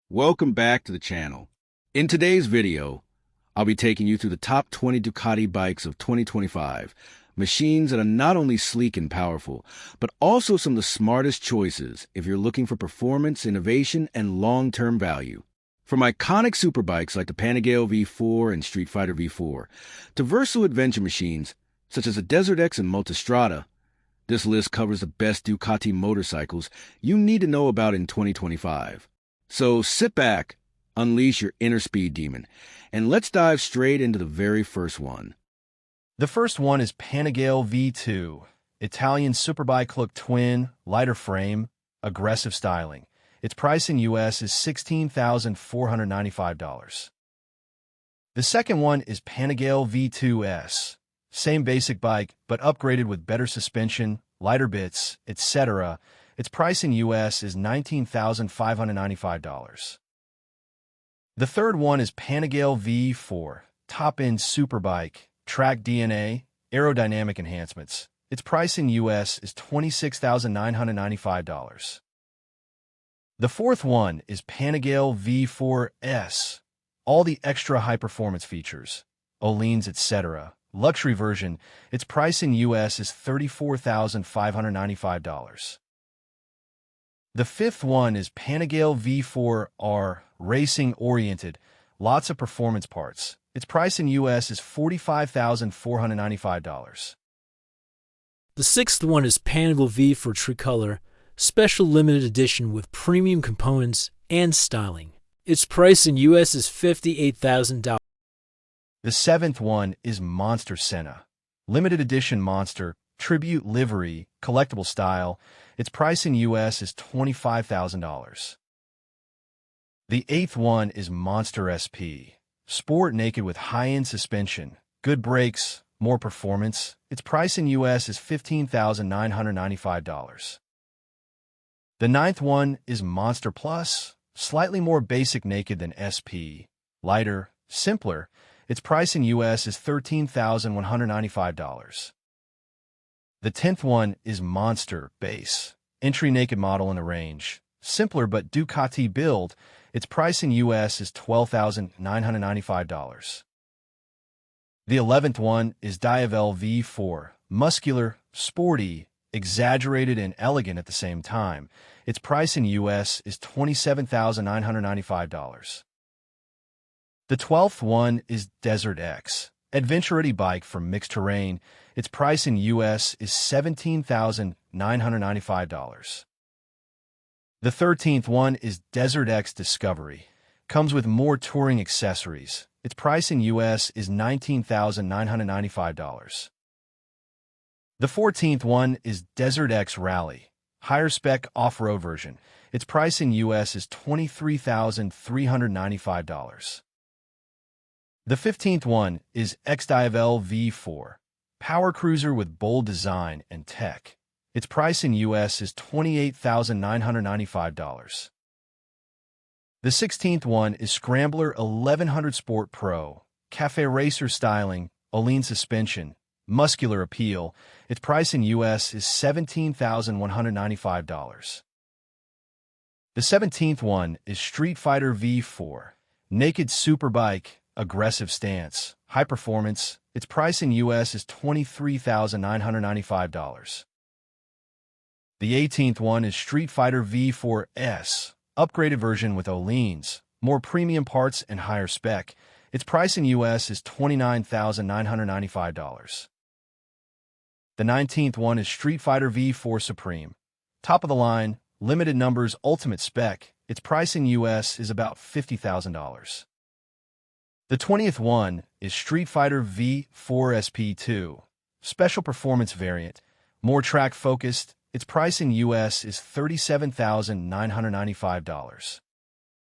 Welcome back to the channel. In today's video, I'll be taking you through the top 20 Ducati bikes of 2025, machines that are not only sleek and powerful, but also some of the smartest choices if you're looking for performance, innovation, and long-term value. From iconic superbikes like the Panigale V4 and Streetfighter V4, to versatile adventure machines such as the DesertX and Multistrada, this list covers the best Ducati motorcycles you need to know about in 2025. So sit back, unleash your inner speed demon, and let's dive straight into the very first one. The first one is Panigale V2, Italian superbike look twin, lighter frame, aggressive styling. Its price in US is $16,495. The second one is Panigale V2 S, same basic bike, but upgraded with better suspension, lighter bits, etc. Its price in US is $19,595. The third one is Panigale V4, top-end superbike, track DNA, aerodynamic enhancements. Its price in US is $26,995. The fourth one is Panigale V4 S, all the extra high-performance features, Oleans, etc. Luxury version. Its price in US is $34,595. The fifth one is Panigale V4 R, racing-oriented, lots of performance parts. Its price in US is $45,495. The sixth one is Panigale V4 Tricolore, special limited edition with premium components and styling. Its price in US is $58,000. The seventh one is Monster Senna, limited edition Monster, tribute livery, collectible style. Its price in US is $25,000. The eighth one is Monster SP, sport naked with high-end suspension, good brakes, more performance. Its price in US is $15,995. The ninth one is Monster Plus, slightly more basic naked than SP, lighter, simpler. Its price in US is $13,195. The 10th one is Monster Base, entry naked model in the range, simpler but Ducati build. Its price in US is $12,995. The 11th one is Diavel V4, muscular, sporty, exaggerated and elegant at the same time. Its price in US is $27,995. The 12th one is DesertX, adventure-ready bike for mixed terrain. Its price in US is $17,995. The 13th one is DesertX Discovery. Comes with more touring accessories. Its price in US is $19,995. The 14th one is DesertX Rally, higher spec off-road version. Its price in US is $23,395. The 15th one is XDiavel V4, power cruiser with bold design and tech. Its price in US is $28,995. The 16th one is Scrambler 1100 Sport Pro, cafe racer styling, Olean suspension, muscular appeal. Its price in US is $17,195. The 17th one is Streetfighter V4, naked superbike, aggressive stance, high performance. Its price in US is $23,995. The 18th one is Streetfighter V4 S, upgraded version with Oleans, more premium parts and higher spec. Its price in US is $29,995. The 19th one is Streetfighter V4 Supreme, top of the line, limited numbers, ultimate spec. Its price in US is about $50,000. The 20th one is Streetfighter V4 SP2, special performance variant, more track-focused. Its price in US is $37,995.